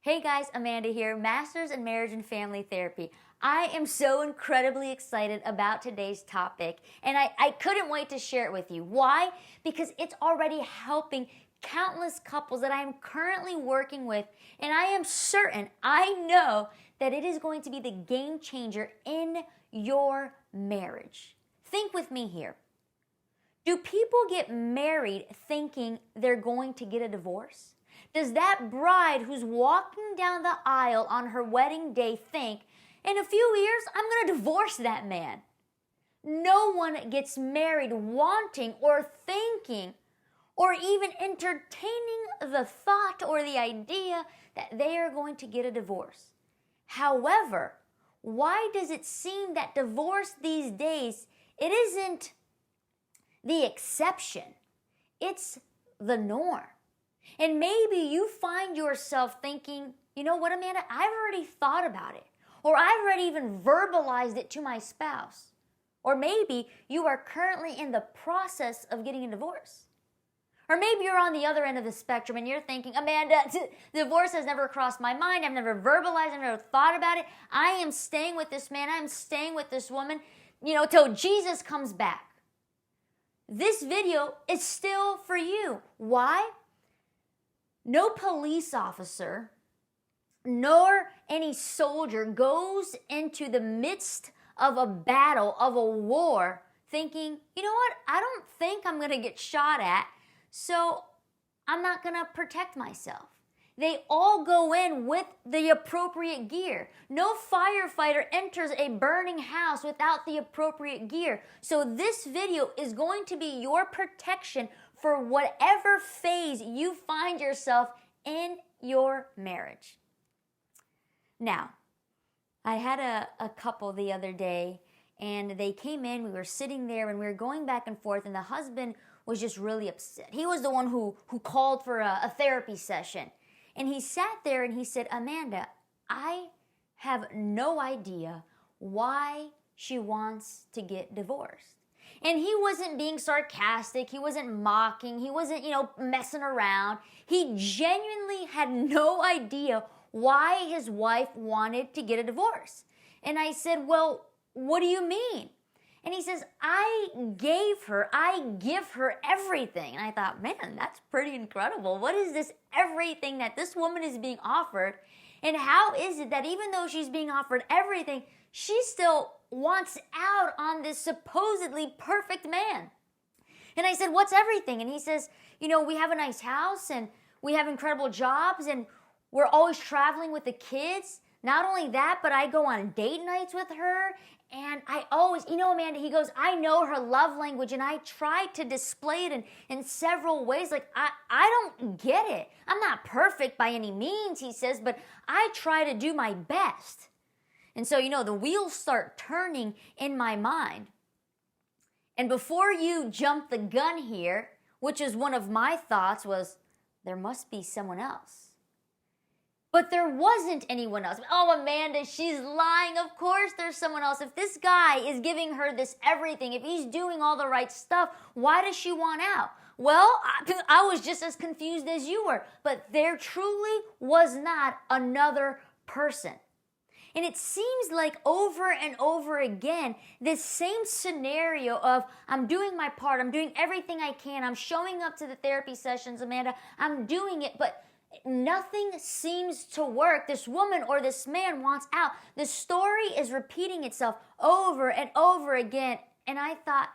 Hey guys, Amanda here, Masters in Marriage and Family Therapy. I am so incredibly excited about today's topic, and I couldn't wait to share it with you. Why? Because it's already helping countless couples that I am currently working with, and I am certain, I know, that it is going to be the game changer in your marriage. Think with me here. Do people get married thinking they're going to get a divorce? Does that bride who's walking down the aisle on her wedding day think, in a few years, I'm going to divorce that man? No one gets married wanting or thinking or even entertaining the thought or the idea that they are going to get a divorce. However, why does it seem that divorce these days, it isn't the exception, it's the norm? And maybe you find yourself thinking, you know what, Amanda, I've already thought about it. Or I've already even verbalized it to my spouse. Or maybe you are currently in the process of getting a divorce. Or maybe you're on the other end of the spectrum and you're thinking, Amanda, divorce has never crossed my mind. I've never verbalized, I've never thought about it. I am staying with this man, I'm staying with this woman, till Jesus comes back. This video is still for you. Why? No police officer nor any soldier goes into the midst of a battle, of a war, thinking, you know what, I don't think I'm going to get shot at, so I'm not going to protect myself. They all go in with the appropriate gear. No firefighter enters a burning house without the appropriate gear. So this video is going to be your protection for whatever phase you find yourself in your marriage. Now, I had a couple the other day, and they came in, we were sitting there, and we were going back and forth, and the husband was just really upset. He was the one who called for a therapy session. And he sat there and he said, Amanda, I have no idea why she wants to get divorced. And he wasn't being sarcastic, he wasn't mocking, he wasn't, messing around. He genuinely had no idea why his wife wanted to get a divorce. And I said, well, what do you mean? And he says, I give her everything. And I thought, man, that's pretty incredible. What is this everything that this woman is being offered? And how is it that even though she's being offered everything, she still wants out on this supposedly perfect man? And I said, what's everything? And he says, we have a nice house and we have incredible jobs and we're always traveling with the kids. Not only that, but I go on date nights with her. And I always, Amanda, he goes, I know her love language and I try to display it in several ways. Like, I don't get it. I'm not perfect by any means, he says, but I try to do my best. And so, the wheels start turning in my mind. And before you jump the gun here, which is one of my thoughts, was there must be someone else. But there wasn't anyone else. Oh, Amanda, she's lying. Of course there's someone else. If this guy is giving her this everything, if he's doing all the right stuff, why does she want out? Well, I was just as confused as you were. But there truly was not another person. And it seems like over and over again, this same scenario of I'm doing my part, I'm doing everything I can, I'm showing up to the therapy sessions, Amanda, I'm doing it, but nothing seems to work. This woman or this man wants out. The story is repeating itself over and over again. And I thought,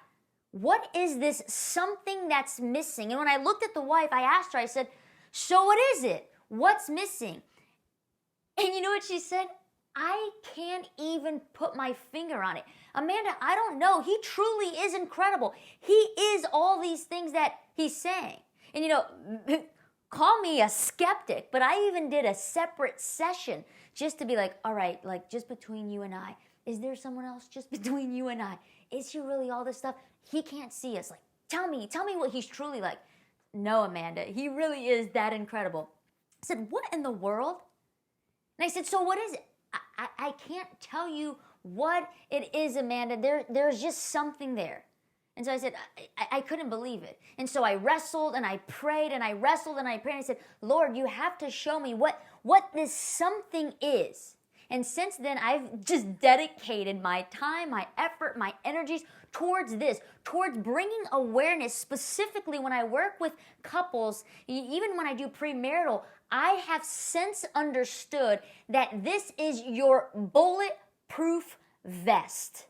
what is this something that's missing? And when I looked at the wife, I asked her, I said, so what is it? What's missing? And you know what she said? I can't even put my finger on it. Amanda, I don't know. He truly is incredible. He is all these things that he's saying. And call me a skeptic, but I even did a separate session just to be like, all right, like just between you and I, is there someone else just between you and I? Is he really all this stuff? He can't see us. Like, tell me what he's truly like. No, Amanda, he really is that incredible. I said, what in the world? And I said, so what is it? I can't tell you what it is, Amanda. There's just something there. And so I said, I couldn't believe it. And so I wrestled and I prayed and I wrestled and I prayed. And I said, Lord, you have to show me what this something is. And since then, I've just dedicated my time, my effort, my energies towards this, towards bringing awareness, specifically when I work with couples, even when I do premarital, I have since understood that this is your bulletproof vest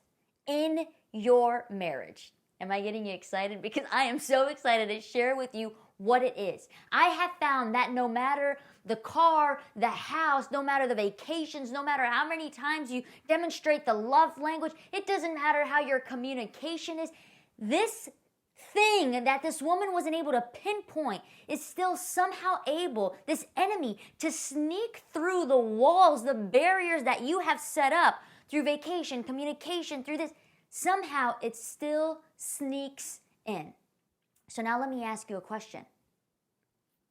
in your marriage. Am I getting you excited? Because I am so excited to share with you what it is. I have found that no matter the car, the house, no matter the vacations, no matter how many times you demonstrate the love language, it doesn't matter how your communication is, this thing that this woman wasn't able to pinpoint is still somehow able, this enemy, to sneak through the walls, the barriers that you have set up through vacation, communication, through this. Somehow it still sneaks in. So now let me ask you a question.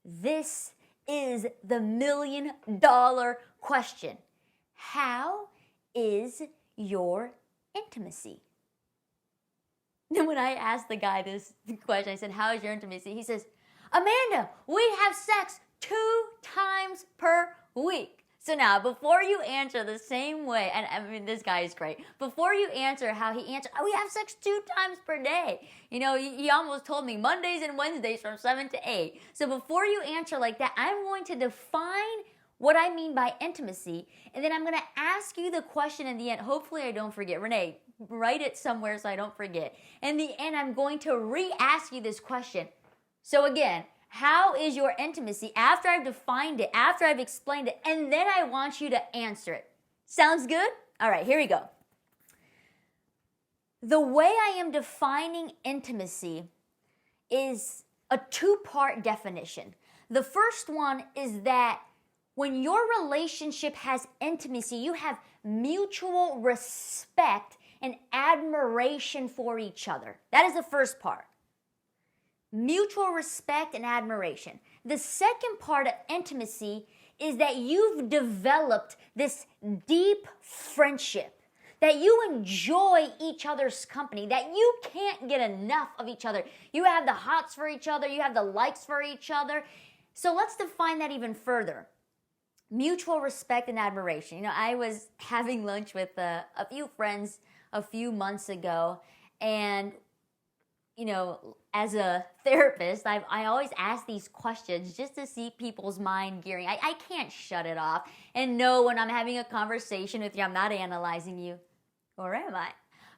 This is the $1 million question. How is your intimacy? And when I asked the guy this question, I said, how is your intimacy? He says, Amanda, we have sex 2 times per week. So now, before you answer the same way, and I mean, this guy is great. Before you answer how he answered, we have sex 2 times per day. You know, he almost told me Mondays and Wednesdays from 7 to 8. So before you answer like that, I'm going to define what I mean by intimacy, and then I'm going to ask you the question in the end. Hopefully I don't forget. Renee, write it somewhere so I don't forget. In the end, I'm going to re-ask you this question. So again, how is your intimacy after I've defined it, after I've explained it, and then I want you to answer it. Sounds good? All right, here we go. The way I am defining intimacy is a 2-part definition. The first one is that when your relationship has intimacy, you have mutual respect and admiration for each other. That is the first part. Mutual respect and admiration. The second part of intimacy is that you've developed this deep friendship, that you enjoy each other's company, that you can't get enough of each other. You have the hots for each other, you have the likes for each other. So let's define that even further. Mutual respect and admiration. You know, I was having lunch with a few friends a few months ago, and you know, as a therapist, I always ask these questions just to see people's mind gearing. I can't shut it off and know when I'm having a conversation with you, I'm not analyzing you. Or am I?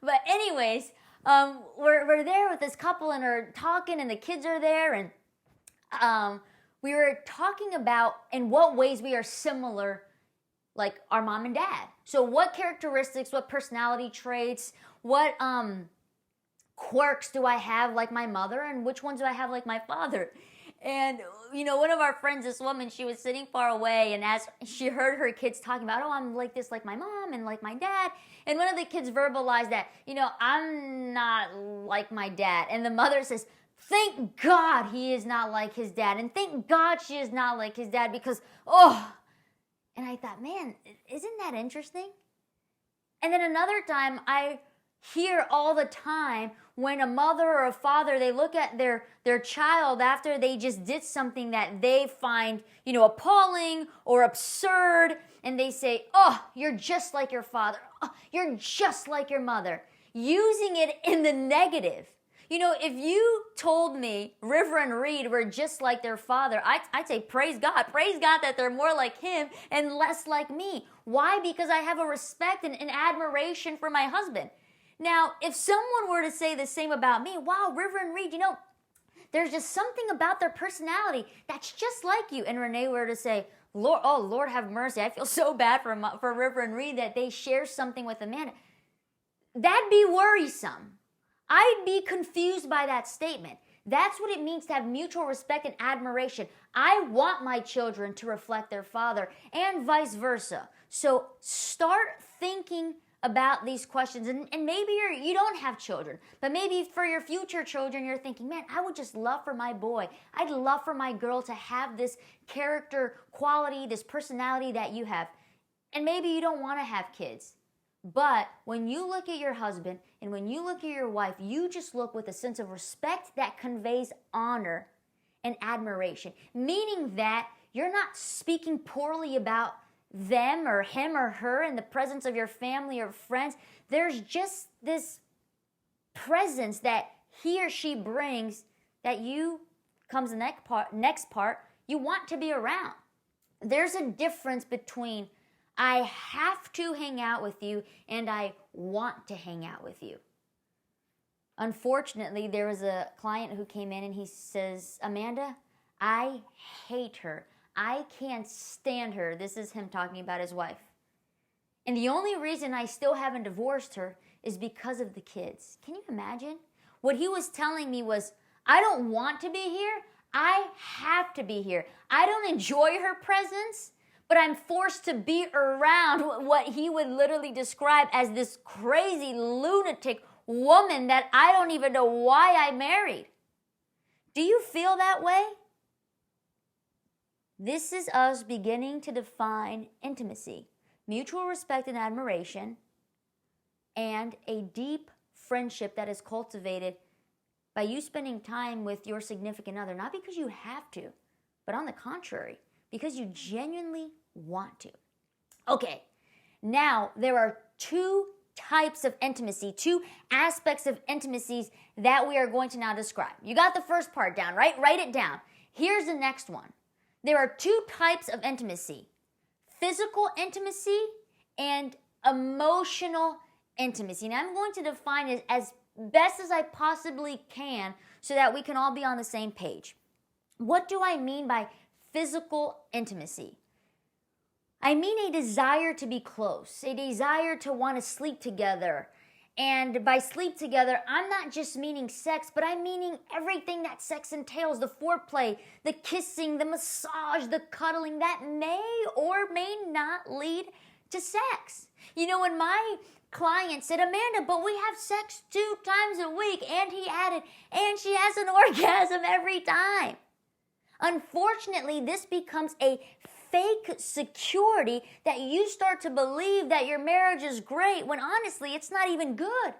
But anyways, we're there with this couple and are talking and the kids are there, and we were talking about in what ways we are similar, like our mom and dad. So what characteristics, what personality traits, what quirks do I have like my mother, and which ones do I have like my father? And, you know, one of our friends, this woman, she was sitting far away, and as she heard her kids talking about, oh, I'm like this like my mom and like my dad, and one of the kids verbalized that, you know, I'm not like my dad. And the mother says, thank God he is not like his dad, and thank God she is not like his dad, because, oh. And I thought, man, isn't that interesting? And then another time, I hear all the time when a mother or a father, they look at their child after they just did something that they find, you know, appalling or absurd, and they say, oh, you're just like your father. Oh, you're just like your mother. Using it in the negative. You know, if you told me River and Reed were just like their father, I'd say praise God that they're more like him and less like me. Why? Because I have a respect and admiration for my husband. Now, if someone were to say the same about me, wow, River and Reed, you know, there's just something about their personality that's just like you. And Renee were to say, Lord, oh, Lord have mercy, I feel so bad for River and Reed that they share something with Amanda. That'd be worrisome. I'd be confused by that statement. That's what it means to have mutual respect and admiration. I want my children to reflect their father and vice versa. So start thinking about these questions, and maybe you don't have children, but maybe for your future children, you're thinking, man, I would just love for my boy, I'd love for my girl to have this character quality, this personality that you have. And maybe you don't want to have kids, But when you look at your husband and when you look at your wife, you just look with a sense of respect that conveys honor and admiration, meaning that you're not speaking poorly about them or him or her in the presence of your family or friends. There's just this presence that he or she brings that you, comes the next part, you want to be around. There's a difference between I have to hang out with you and I want to hang out with you. Unfortunately, there was a client who came in and he says, Amanda, I hate her. I can't stand her. This is him talking about his wife. And the only reason I still haven't divorced her is because of the kids. Can you imagine? What he was telling me was, I don't want to be here. I have to be here. I don't enjoy her presence, but I'm forced to be around what he would literally describe as this crazy lunatic woman that I don't even know why I married. Do you feel that way? This is us beginning to define intimacy, mutual respect and admiration, and a deep friendship that is cultivated by you spending time with your significant other, not because you have to, but on the contrary, because you genuinely want to. Okay, now there are two types of intimacy, two aspects of intimacies that we are going to now describe. You got the first part down, right? Write it down. Here's the next one. There are two types of intimacy: physical intimacy and emotional intimacy. Now I'm going to define it as best as I possibly can so that we can all be on the same page. What do I mean by physical intimacy? I mean a desire to be close, a desire to want to sleep together. And by sleep together, I'm not just meaning sex, but I'm meaning everything that sex entails: the foreplay, the kissing, the massage, the cuddling that may or may not lead to sex. You know, when my client said, Amanda, but we have sex 2 times a week, and he added, and she has an orgasm every time. Unfortunately, this becomes a fake security that you start to believe that your marriage is great when honestly it's not even good.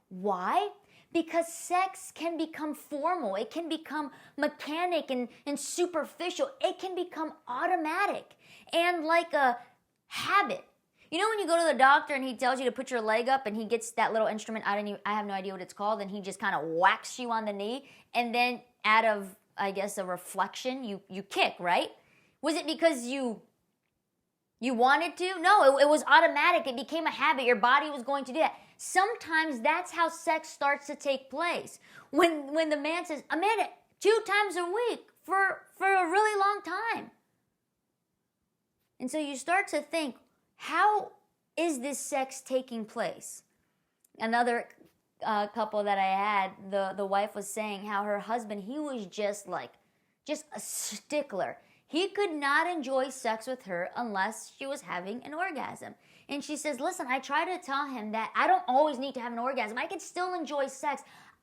Why? Because sex can become formal, it can become mechanic and superficial, it can become automatic and like a habit. You know when you go to the doctor and he tells you to put your leg up and he gets that little instrument, I have no idea what it's called, and he just kind of whacks you on the knee, and then out of, I guess, a reflection, you kick, right? Was it because you wanted to? No, it was automatic. It became a habit. Your body was going to do that. Sometimes that's how sex starts to take place. When the man says, Amanda, 2 times a week for a really long time. And so you start to think, how is this sex taking place? Another couple that I had, the wife was saying how her husband, he was just a stickler. He could not enjoy sex with her unless she was having an orgasm. And she says, listen, I try to tell him that I don't always need to have an orgasm. I can still enjoy sex.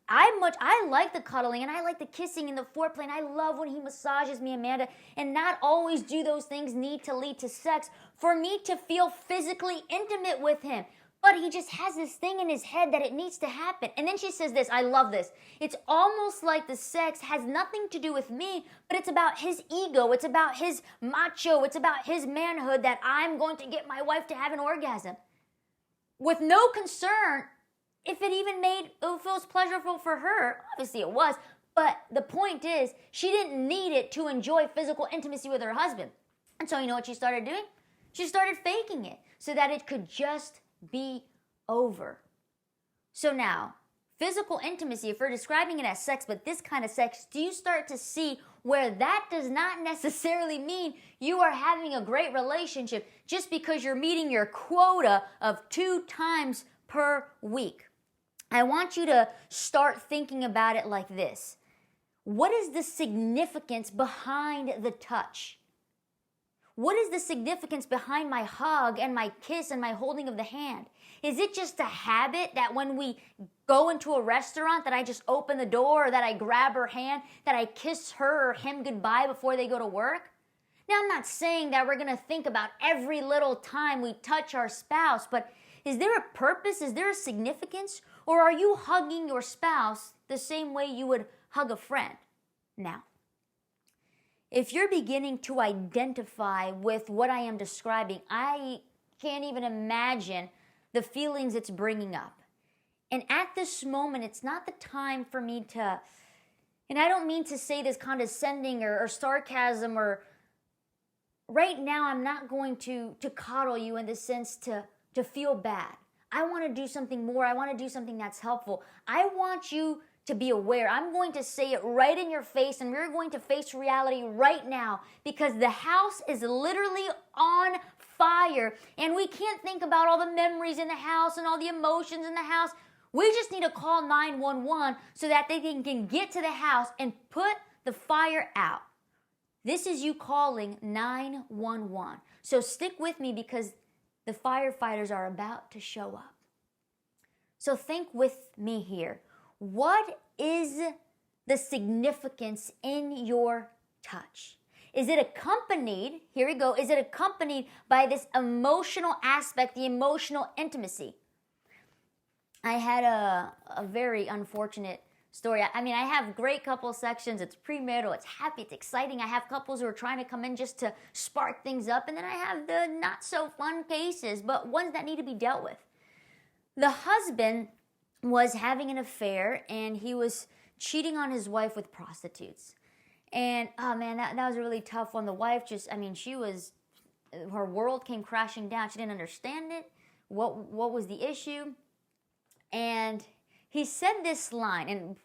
I like the cuddling and I like the kissing and the foreplay, and I love when he massages me, Amanda, and not always do those things need to lead to sex for me to feel physically intimate with him. But he just has this thing in his head that it needs to happen. And then she says this, I love this. It's almost like the sex has nothing to do with me, but it's about his ego. It's about his macho. It's about his manhood that I'm going to get my wife to have an orgasm. With no concern if it feels pleasurable for her. Obviously it was. But the point is, she didn't need it to enjoy physical intimacy with her husband. And so you know what she started doing? She started faking it so that it could just be over. So now, physical intimacy, if we're describing it as sex, but this kind of sex, do you start to see where that does not necessarily mean you are having a great relationship just because you're meeting your quota of 2 times per week? I want you to start thinking about it like this. What is the significance behind the touch? What is the significance behind my hug and my kiss and my holding of the hand? Is it just a habit that when we go into a restaurant that I just open the door, or that I grab her hand, that I kiss her or him goodbye before they go to work? Now, I'm not saying that we're going to think about every little time we touch our spouse, but Is there a purpose? Is there a significance? Or are you hugging your spouse the same way you would hug a friend? Now, if you're beginning to identify with what I am describing, I can't even imagine the feelings it's bringing up. And at this moment, it's not the time for me to, and I don't mean to say this condescending or sarcasm, or right now I'm not going to coddle you in the sense to feel bad. I want to do something more. I want to do something that's helpful. I want you to be aware. I'm going to say it right in your face, and we're going to face reality right now, because the house is literally on fire, and we can't think about all the memories in the house and all the emotions in the house. We just need to call 911 so that they can get to the house and put the fire out. This is you calling 911. So stick with me, because the firefighters are about to show up. So think with me here. What is the significance in your touch? Is it accompanied, here we go, is it accompanied by this emotional aspect, the emotional intimacy? I had a very unfortunate story. I mean, I have great couple sections. It's premarital, it's happy, it's exciting. I have couples who are trying to come in just to spark things up. And then I have the not so fun cases, but ones that need to be dealt with. The husband was having an affair, and he was cheating on his wife with prostitutes. And oh man, that was a really tough one. The wife her world came crashing down. She didn't understand it. What was the issue? And he said this line, and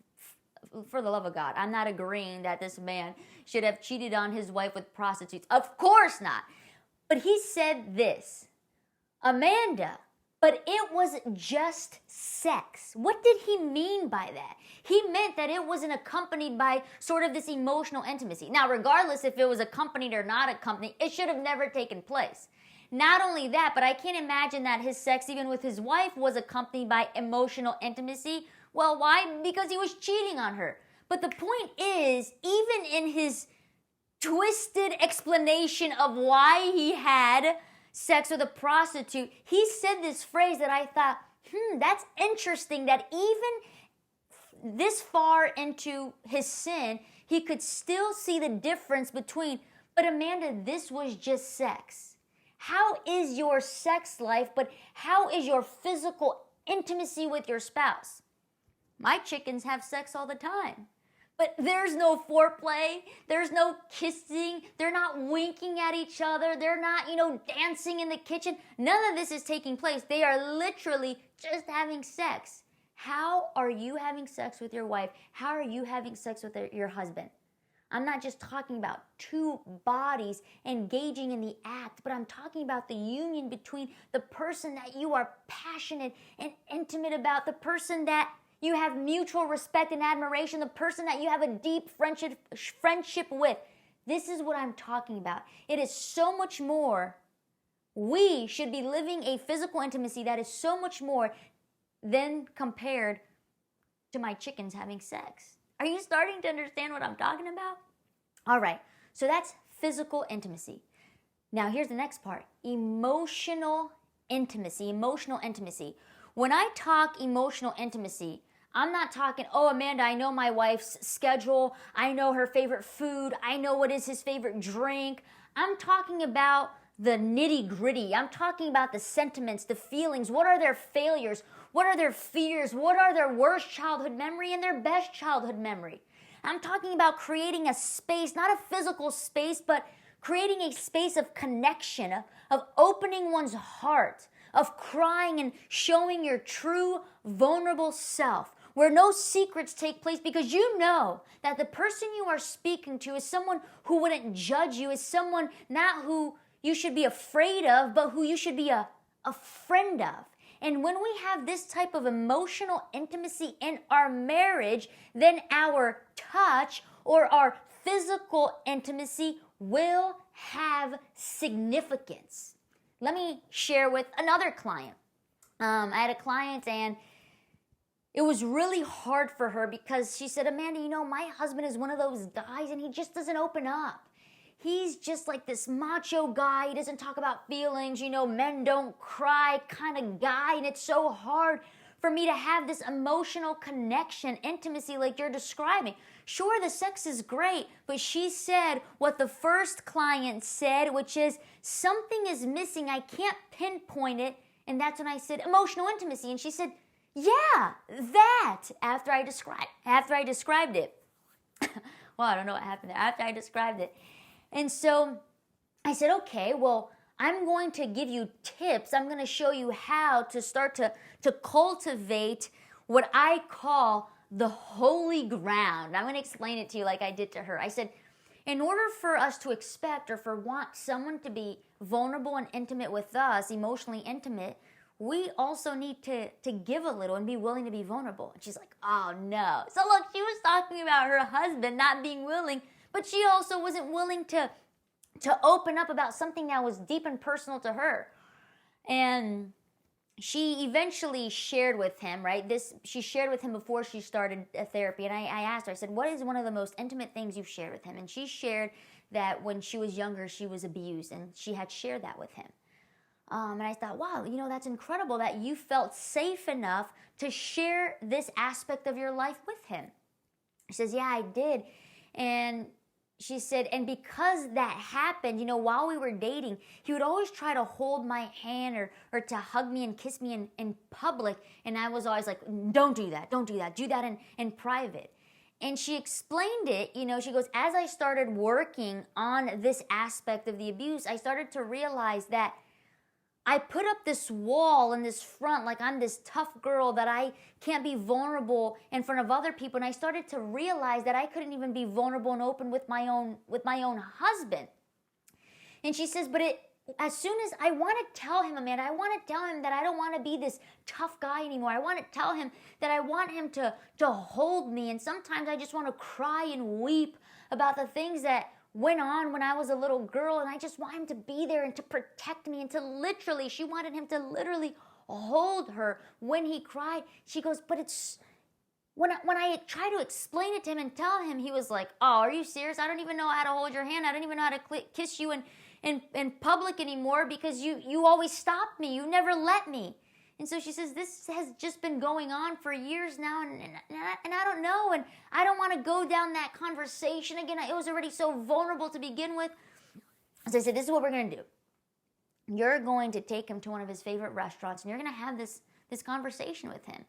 for the love of God, I'm not agreeing that this man should have cheated on his wife with prostitutes. Of course not. But he said this, Amanda, but it was just sex. What did he mean by that? He meant that it wasn't accompanied by sort of this emotional intimacy. Now, regardless if it was accompanied or not accompanied, it should have never taken place. Not only that, but I can't imagine that his sex, even with his wife, was accompanied by emotional intimacy. Well, why? Because he was cheating on her. But the point is, even in his twisted explanation of why he had sex with a prostitute, he said this phrase that I thought, that's interesting, that even this far into his sin, he could still see the difference between, but Amanda, this was just sex. How is your sex life, but how is your physical intimacy with your spouse? My chickens have sex all the time, but there's no foreplay, there's no kissing, they're not winking at each other, they're not, dancing in the kitchen. None of this is taking place. They are literally just having sex. How are you having sex with your wife? How are you having sex with your husband? I'm not just talking about two bodies engaging in the act, but I'm talking about the union between the person that you are passionate and intimate about, the person that you have mutual respect and admiration, the person that you have a deep friendship with. This is what I'm talking about. It is so much more. We should be living a physical intimacy that is so much more than compared to my chickens having sex. Are you starting to understand what I'm talking about? All right, so that's physical intimacy. Now here's the next part, emotional intimacy. When I talk emotional intimacy, I'm not talking, oh, Amanda, I know my wife's schedule. I know her favorite food. I know what is his favorite drink. I'm talking about the nitty gritty. I'm talking about the sentiments, the feelings. What are their failures? What are their fears? What are their worst childhood memory and their best childhood memory? I'm talking about creating a space, not a physical space, but creating a space of connection, of opening one's heart, of crying and showing your true, vulnerable self, where no secrets take place, because you know that the person you are speaking to is someone who wouldn't judge you, is someone not who you should be afraid of, but who you should be a friend of. And when we have this type of emotional intimacy in our marriage, then our touch or our physical intimacy will have significance. Let me share with another client. I had a client, and it was really hard for her because she said, Amanda, my husband is one of those guys and he just doesn't open up. he's just like this macho guy. He doesn't talk about feelings, men don't cry kind of guy. And it's so hard for me to have this emotional connection, intimacy like you're describing. Sure, the sex is great, but she said what the first client said, which is something is missing. I can't pinpoint it. And that's when I said emotional intimacy. And she said, yeah, that, after I described it. Well, I don't know what happened there. After I described it. And so I said, okay, well, I'm going to give you tips. I'm going to show you how to start to cultivate what I call the holy ground. I'm going to explain it to you like I did to her. I said, in order for us to expect or for want someone to be vulnerable and intimate with us, emotionally intimate, we also need to give a little and be willing to be vulnerable. And she's like, oh no. So look, she was talking about her husband not being willing, but she also wasn't willing to open up about something that was deep and personal to her. And she eventually shared with him, right? She shared with him before she started therapy. And I asked her, I said, what is one of the most intimate things you've shared with him? And she shared that when she was younger, she was abused, and she had shared that with him. And I thought, wow, that's incredible that you felt safe enough to share this aspect of your life with him. She says, yeah, I did. And she said, and because that happened, while we were dating, he would always try to hold my hand or to hug me and kiss me in public. And I was always like, don't do that. Do that in private. And she explained it, she goes, as I started working on this aspect of the abuse, I started to realize that I put up this wall in this front, like I'm this tough girl that I can't be vulnerable in front of other people. And I started to realize that I couldn't even be vulnerable and open with my own husband. And she says, but as soon as I want to tell him, Amanda, I want to tell him that I don't want to be this tough guy anymore. I want to tell him that I want him to hold me. And sometimes I just want to cry and weep about the things that went on when I was a little girl, and I just want him to be there and to protect me and she wanted him to literally hold her when he cried. She goes, but it's, when I try to explain it to him and tell him, he was like, oh, are you serious? I don't even know how to hold your hand. I don't even know how to kiss you in public anymore because you always stop me. You never let me. And so she says, this has just been going on for years now, and I don't know, and I don't want to go down that conversation again. It was already so vulnerable to begin with. So I said, this is what we're going to do. You're going to take him to one of his favorite restaurants, and you're going to have this conversation with him.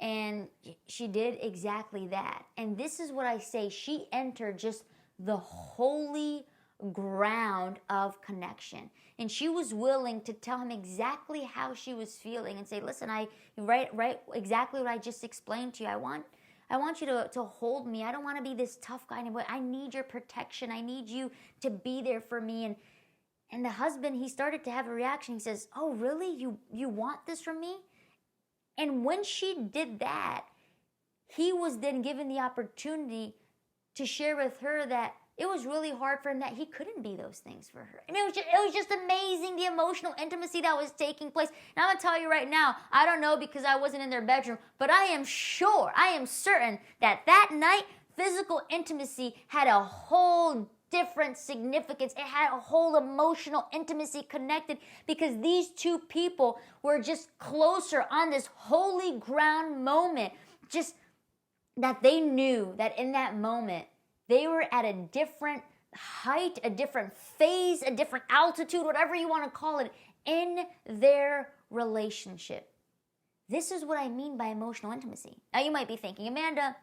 And she did exactly that. And this is what I say. She entered just the holy ground of connection. And she was willing to tell him exactly how she was feeling and say, listen, right exactly what I just explained to you. I want you to hold me. I don't want to be this tough guy anymore. I need your protection. I need you to be there for me. And the husband, he started to have a reaction. He says, oh, really? You want this from me? And when she did that, he was then given the opportunity to share with her that it was really hard for him that he couldn't be those things for her. And it was just amazing, the emotional intimacy that was taking place. And I'm going to tell you right now, I don't know because I wasn't in their bedroom, but I am certain that night, physical intimacy had a whole different significance. It had a whole emotional intimacy connected because these two people were just closer on this holy ground moment. Just that they knew that in that moment, they were at a different height, a different phase, a different altitude, whatever you want to call it, in their relationship. This is what I mean by emotional intimacy. Now you might be thinking, Amanda,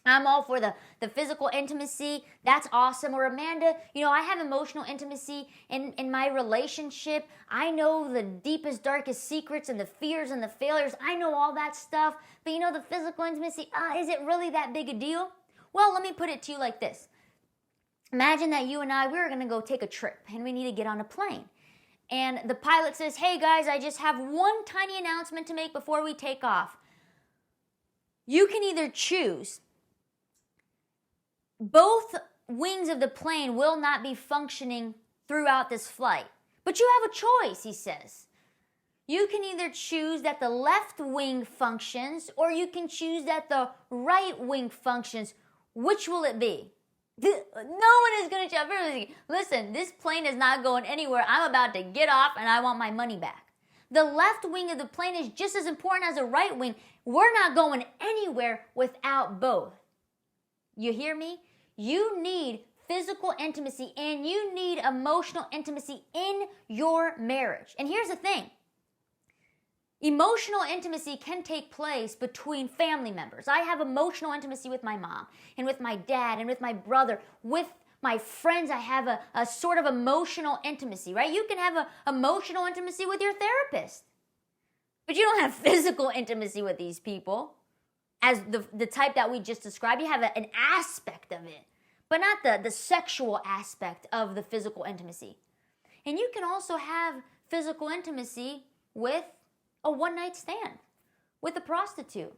I'm all for the physical intimacy. That's awesome. Or Amanda, I have emotional intimacy in my relationship. I know the deepest, darkest secrets and the fears and the failures. I know all that stuff. But the physical intimacy, is it really that big a deal? Well, let me put it to you like this. Imagine that you and I, we were going to go take a trip and we need to get on a plane. And the pilot says, hey guys, I just have one tiny announcement to make before we take off. You can either choose. Both wings of the plane will not be functioning throughout this flight. But you have a choice, he says. You can either choose that the left wing functions or you can choose that the right wing functions. Which will it be? No one is going to jump in. Listen, this plane is not going anywhere. I'm about to get off and I want my money back. The left wing of the plane is just as important as the right wing. We're not going anywhere without both. You hear me? You need physical intimacy and you need emotional intimacy in your marriage. And here's the thing. Emotional intimacy can take place between family members. I have emotional intimacy with my mom and with my dad and with my brother. With my friends, I have a sort of emotional intimacy, right? You can have an emotional intimacy with your therapist, but you don't have physical intimacy with these people as the type that we just described. You have an aspect of it, but not the sexual aspect of the physical intimacy. And you can also have physical intimacy with a one-night stand, with a prostitute.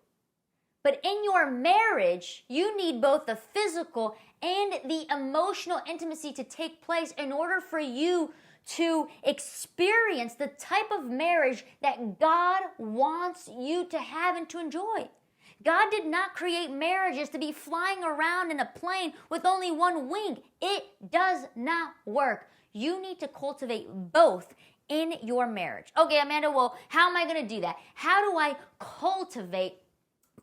But in your marriage, you need both the physical and the emotional intimacy to take place in order for you to experience the type of marriage that God wants you to have and to enjoy. God did not create marriages to be flying around in a plane with only one wing. It does not work. You need to cultivate both in your marriage. Okay, Amanda, well, how am I going to do that? How do I cultivate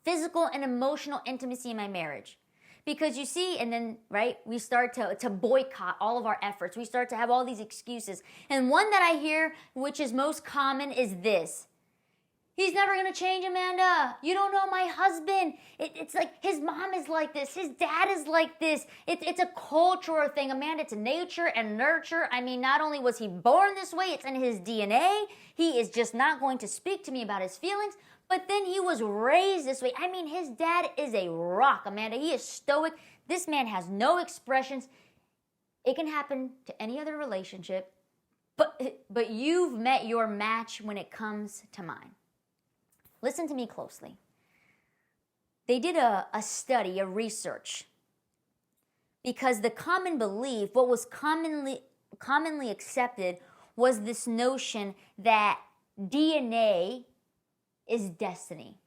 physical and emotional intimacy in my marriage? Because you see, and then, right, we start to boycott all of our efforts. We start to have all these excuses. And one that I hear, which is most common, is this. He's never going to change, Amanda. You don't know my husband. It's like his mom is like this. His dad is like this. It's a cultural thing, Amanda. It's nature and nurture. I mean, not only was he born this way, it's in his DNA. He is just not going to speak to me about his feelings. But then he was raised this way. I mean, his dad is a rock, Amanda. He is stoic. This man has no expressions. It can happen to any other relationship. But you've met your match when it comes to mine. Listen to me closely. They did a study, a research, because the common belief, what was commonly accepted, was this notion that DNA is destiny.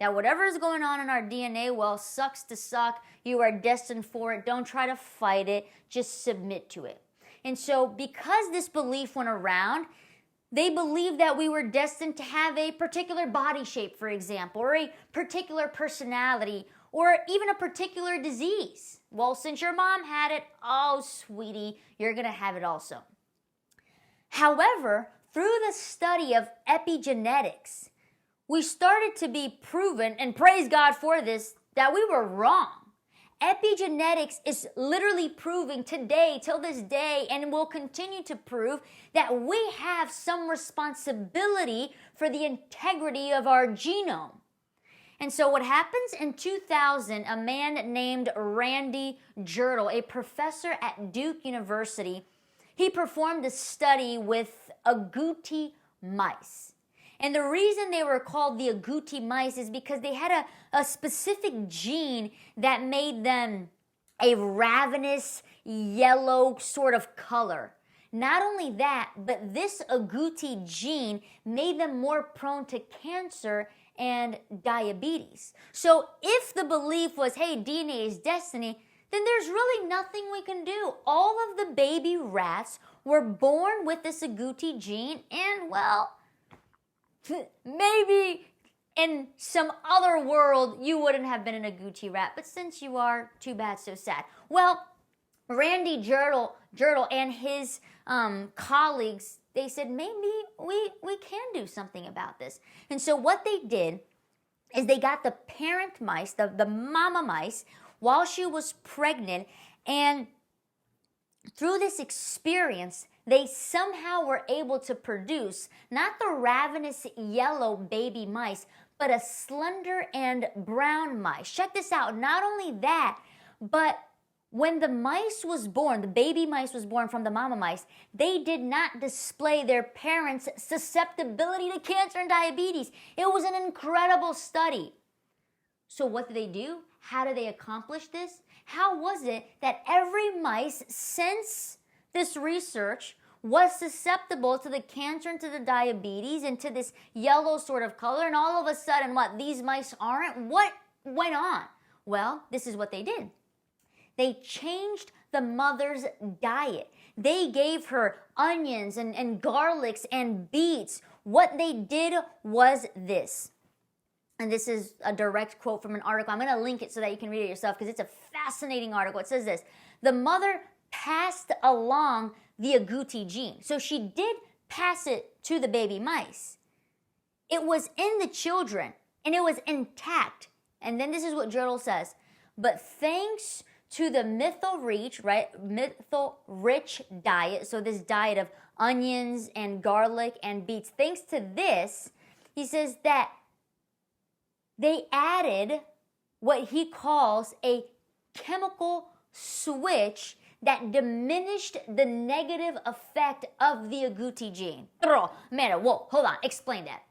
That whatever is going on in our DNA, well, sucks to suck. You are destined for it. Don't try to fight it. Just submit to it. And so because this belief went around, they believed that we were destined to have a particular body shape, for example, or a particular personality, or even a particular disease. Well, since your mom had it, oh, sweetie, you're going to have it also. However, through the study of epigenetics, we started to be proven, and praise God for this, that we were wrong. Epigenetics is literally proving today, till this day, and will continue to prove that we have some responsibility for the integrity of our genome. And so what happens in 2000, a man named Randy Girdle, a professor at Duke University, he performed a study with agouti mice. And the reason they were called the agouti mice is because they had a specific gene that made them a ravenous yellow sort of color. Not only that, but this agouti gene made them more prone to cancer and diabetes. So if the belief was, hey, DNA is destiny, then there's really nothing we can do. All of the baby rats were born with this agouti gene, and well, maybe in some other world you wouldn't have been an agouti rat, but since you are, too bad, so sad. Well, Randy Girdle and his colleagues, they said maybe we can do something about this. And so what they did is they got the parent mice, the mama mice, while she was pregnant, and through this experience, they somehow were able to produce not the ravenous yellow baby mice, but a slender and brown mice. Check this out. Not only that, but when the mice was born, the baby mice was born from the mama mice, they did not display their parents' susceptibility to cancer and diabetes. It was an incredible study. So what did they do? How did they accomplish this? How was it that every mice since this research was susceptible to the cancer and to the diabetes and to this yellow sort of color, and all of a sudden, what, these mice aren't? What went on? Well, this is what they did. They changed the mother's diet. They gave her onions and garlics and beets. What they did was this. And this is a direct quote from an article. I'm going to link it so that you can read it yourself because it's a fascinating article. It says this: the mother passed along the agouti gene. So she did pass it to the baby mice. It was in the children and it was intact. And then this is what Journal says. But thanks to the methyl-rich diet, so this diet of onions and garlic and beets, thanks to this, he says that they added what he calls a chemical switch that diminished the negative effect of the agouti gene. Man, whoa, hold on, explain that.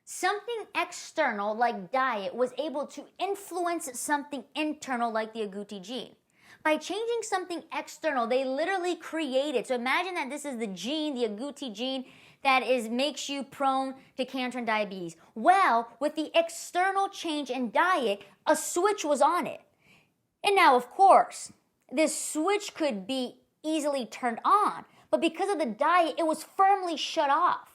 Something external like diet was able to influence something internal like the agouti gene. By changing something external, they literally created, so imagine that this is the gene, the agouti gene, that makes you prone to cancer and diabetes. Well, with the external change in diet, a switch was on it. And now, of course, this switch could be easily turned on, but because of the diet, it was firmly shut off.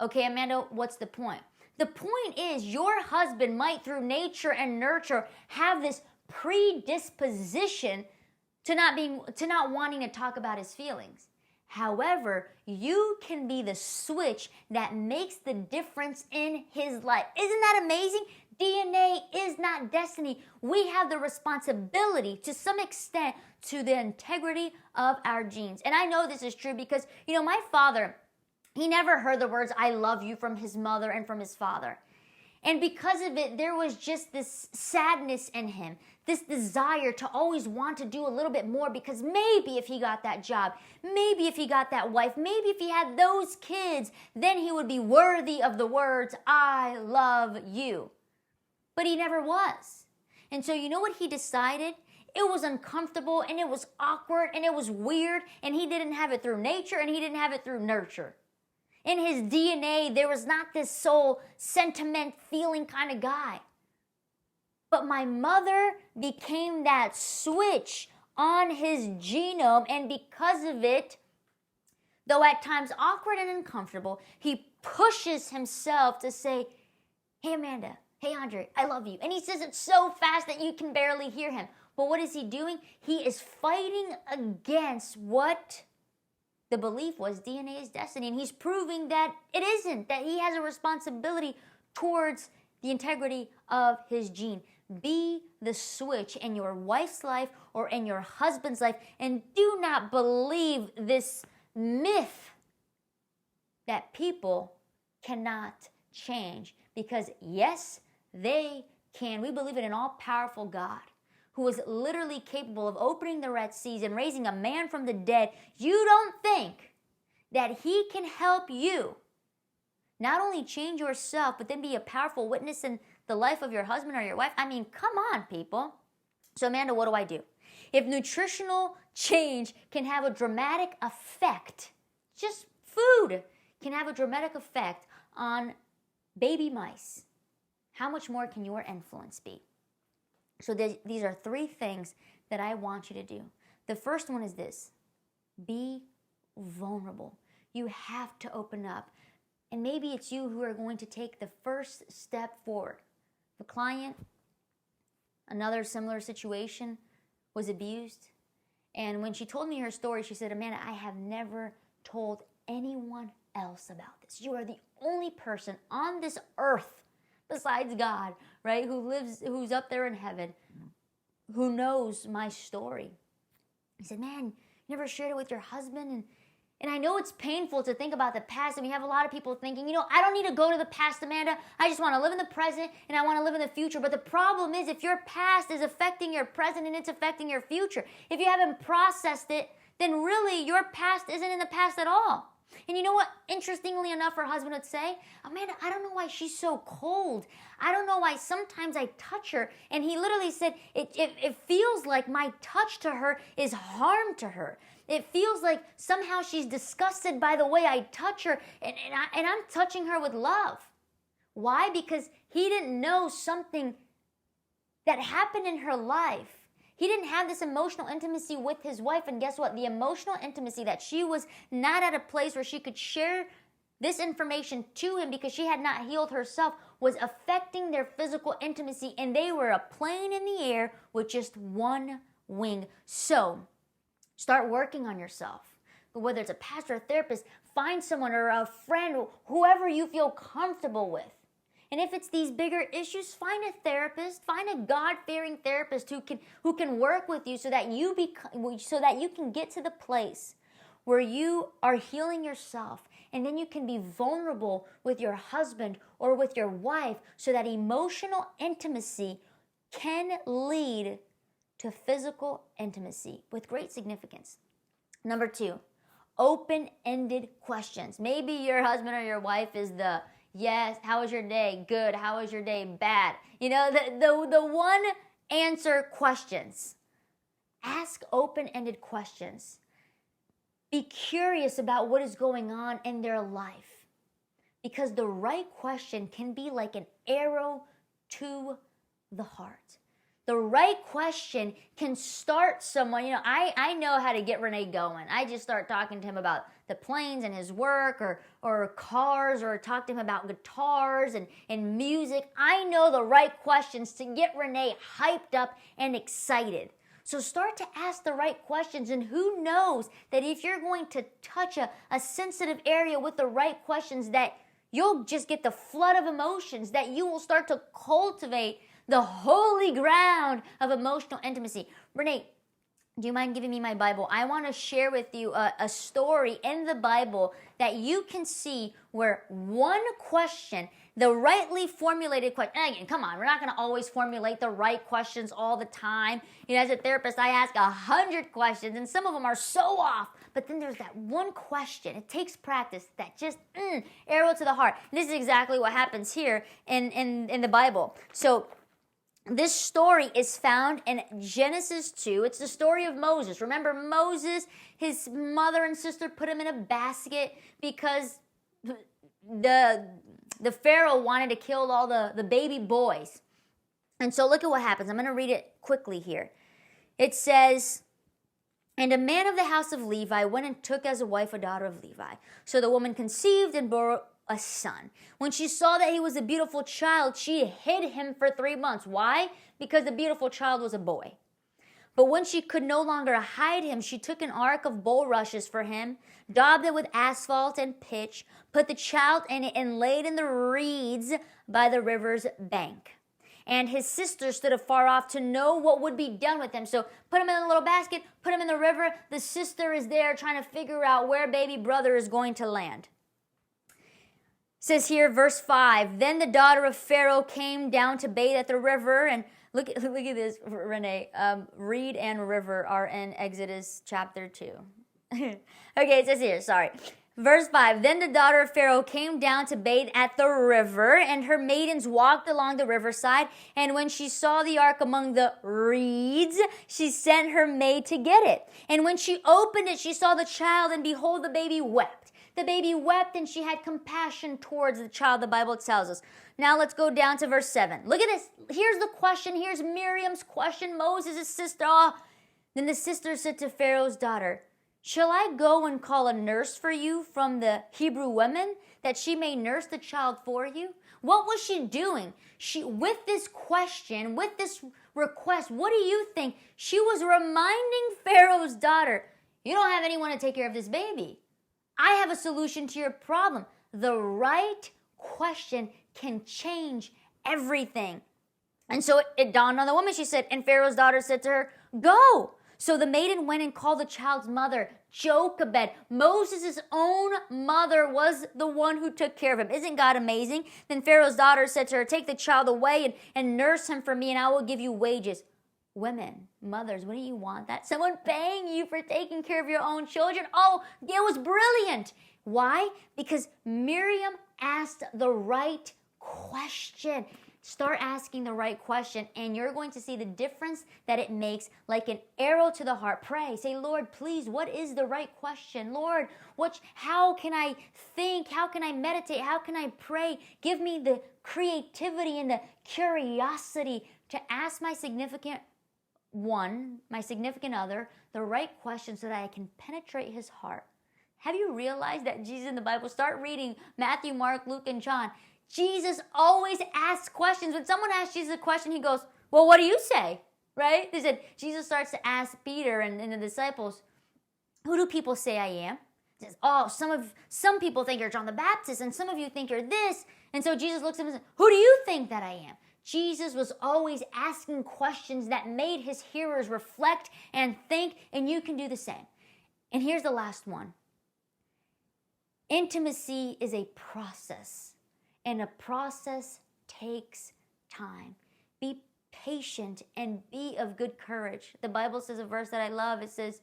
Okay, Amanda, what's the point? The point is your husband might, through nature and nurture, have this predisposition to not wanting to talk about his feelings. However, you can be the switch that makes the difference in his life. Isn't that amazing? DNA is not destiny. We have the responsibility to some extent to the integrity of our genes. And I know this is true because, my father, he never heard the words, "I love you" from his mother and from his father. And because of it, there was just this sadness in him, this desire to always want to do a little bit more because maybe if he got that job, maybe if he got that wife, maybe if he had those kids, then he would be worthy of the words, "I love you." But he never was. And so you know what he decided? It was uncomfortable and it was awkward and it was weird, and he didn't have it through nature and he didn't have it through nurture. In his DNA, there was not this soul, sentiment, feeling kind of guy. But my mother became that switch on his genome, and because of it, though at times awkward and uncomfortable, he pushes himself to say, "Hey Amanda, hey Andre, I love you." And he says it so fast that you can barely hear him. But what is he doing? He is fighting against what the belief was DNA is destiny, and he's proving that it isn't, that he has a responsibility towards the integrity of his gene. Be the switch in your wife's life or in your husband's life, and do not believe this myth that people cannot change, because yes, they can. We believe in an all-powerful God who is literally capable of opening the Red Seas and raising a man from the dead. You don't think that he can help you not only change yourself, but then be a powerful witness in the life of your husband or your wife? I mean, come on, people. So, Amanda, what do I do? If nutritional change can have a dramatic effect, just food can have a dramatic effect on baby mice, how much more can your influence be? So these are three things that I want you to do. The first one is this: be vulnerable. You have to open up. And maybe it's you who are going to take the first step forward. The client, another similar situation, was abused. And when she told me her story, she said, "Amanda, I have never told anyone else about this. You are the only person on this earth besides God, right, who's up there in heaven, who knows my story." He said, "Man, you never shared it with your husband?" And I know it's painful to think about the past, and we have a lot of people thinking, I don't need to go to the past, Amanda. I just want to live in the present, and I want to live in the future. But the problem is, if your past is affecting your present and it's affecting your future, if you haven't processed it, then really your past isn't in the past at all. And you know what? Interestingly enough, her husband would say, "Amanda, I don't know why she's so cold. I don't know why sometimes I touch her." And he literally said, it feels like my touch to her is harm to her. It feels like somehow she's disgusted by the way I touch her, and I'm touching her with love. Why? Because he didn't know something that happened in her life. He didn't have this emotional intimacy with his wife. And guess what? The emotional intimacy that she was not at a place where she could share this information to him because she had not healed herself was affecting their physical intimacy, and they were a plane in the air with just one wing. So start working on yourself. Whether it's a pastor, a therapist, find someone or a friend, whoever you feel comfortable with. And if it's these bigger issues, find a therapist, find a God-fearing therapist who can work with you so that you can get to the place where you are healing yourself, and then you can be vulnerable with your husband or with your wife so that emotional intimacy can lead to physical intimacy with great significance. Number 2, open-ended questions. Maybe your husband or your wife is the yes, how was your day? Good. How was your day? Bad. You know, the one answer questions. Ask open-ended questions. Be curious about what is going on in their life, because the right question can be like an arrow to the heart. The right question can start someone. You know, I know how to get Renee going. I just start talking to him about the planes and his work or cars, or talk to him about guitars and music. I know the right questions to get Renee hyped up and excited. So start to ask the right questions, and who knows that if you're going to touch a sensitive area with the right questions, that you'll just get the flood of emotions, that you will start to cultivate the holy ground of emotional intimacy. Renee, do you mind giving me my Bible? I want to share with you a story in the Bible that you can see where one question, the rightly formulated question, again, come on, we're not going to always formulate the right questions all the time. You know, as a therapist, I ask 100 questions, and some of them are so off. But then there's that one question. It takes practice that just arrow to the heart. This is exactly what happens here in the Bible. So this story is found in Genesis 2. It's the story of Moses. Remember Moses, his mother and sister put him in a basket because the Pharaoh wanted to kill all the baby boys. And so look at what happens. I'm going to read it quickly here. It says, "And a man of the house of Levi went and took as a wife a daughter of Levi. So the woman conceived and bore a son. When she saw that he was a beautiful child, she hid him for 3 months." Why? Because the beautiful child was a boy. "But when she could no longer hide him, she took an ark of bulrushes for him, daubed it with asphalt and pitch, put the child in it, and laid in the reeds by the river's bank. And his sister stood afar off to know what would be done with him." So put him in a little basket, put him in the river. The sister is there trying to figure out where baby brother is going to land. It says here, verse 5, "Then the daughter of Pharaoh came down to bathe at the river." And look at this, Renee. Reed and river are in Exodus chapter 2. Okay, it says here, sorry. Verse 5, "Then the daughter of Pharaoh came down to bathe at the river, and her maidens walked along the riverside. And when she saw the ark among the reeds, she sent her maid to get it. And when she opened it, she saw the child, and behold, the baby wept. The baby wept, and she had compassion towards the child," the Bible tells us. Now let's go down to verse 7. Look at this. Here's the question. Here's Miriam's question, Moses' sister. Then the sister said to Pharaoh's daughter, "Shall I go and call a nurse for you from the Hebrew women, that she may nurse the child for you?" What was she doing? With this question, with this request, what do you think? She was reminding Pharaoh's daughter, you don't have anyone to take care of this baby. I have a solution to your problem. The right question can change everything. And so it dawned on the woman. She said, and Pharaoh's daughter said to her, "Go." So the maiden went and called the child's mother, Jochebed. Moses' own mother was the one who took care of him. Isn't God amazing? Then Pharaoh's daughter said to her, "Take the child away and nurse him for me, and I will give you wages." Women, mothers, wouldn't you want that? Someone paying you for taking care of your own children? Oh, it was brilliant. Why? Because Miriam asked the right question. Start asking the right question, and you're going to see the difference that it makes, like an arrow to the heart. Pray. Say, "Lord, please, what is the right question? Lord, how can I think? How can I meditate? How can I pray? Give me the creativity and the curiosity to ask my significant one, my significant other, the right questions so that I can penetrate his heart. Have you realized that Jesus in the Bible, start reading Matthew, Mark, Luke, and John, Jesus always asks questions. When someone asks Jesus a question, he goes, well, what do you say? Right? They said, Jesus starts to ask Peter and the disciples, who do people say I am? He says, oh, some people think you're John the Baptist, and some of you think you're this. And so Jesus looks at him and says, who do you think that I am? Jesus was always asking questions that made his hearers reflect and think, and you can do the same. And here's the last one. Intimacy is a process, and a process takes time. Be patient and be of good courage. The Bible says a verse that I love. It says,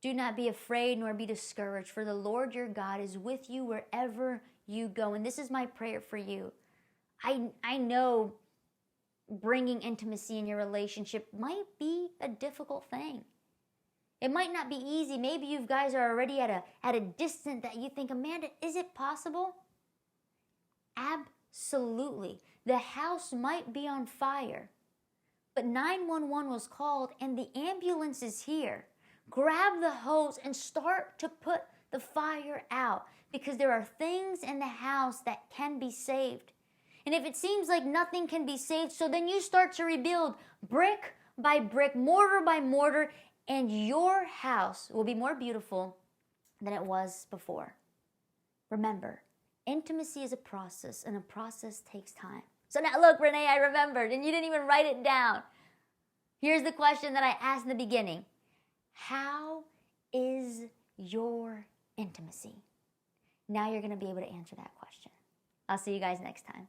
do not be afraid nor be discouraged, for the Lord your God is with you wherever you go. And this is my prayer for you. I know bringing intimacy in your relationship might be a difficult thing. It might not be easy. Maybe you guys are already at a distance that you think, Amanda, is it possible? Absolutely. The house might be on fire, but 911 was called and the ambulance is here. Grab the hose and start to put the fire out, because there are things in the house that can be saved. And if it seems like nothing can be saved, so then you start to rebuild brick by brick, mortar by mortar, and your house will be more beautiful than it was before. Remember, intimacy is a process, and a process takes time. So now look, Renee, I remembered, and you didn't even write it down. Here's the question that I asked in the beginning. How is your intimacy? Now you're going to be able to answer that question. I'll see you guys next time.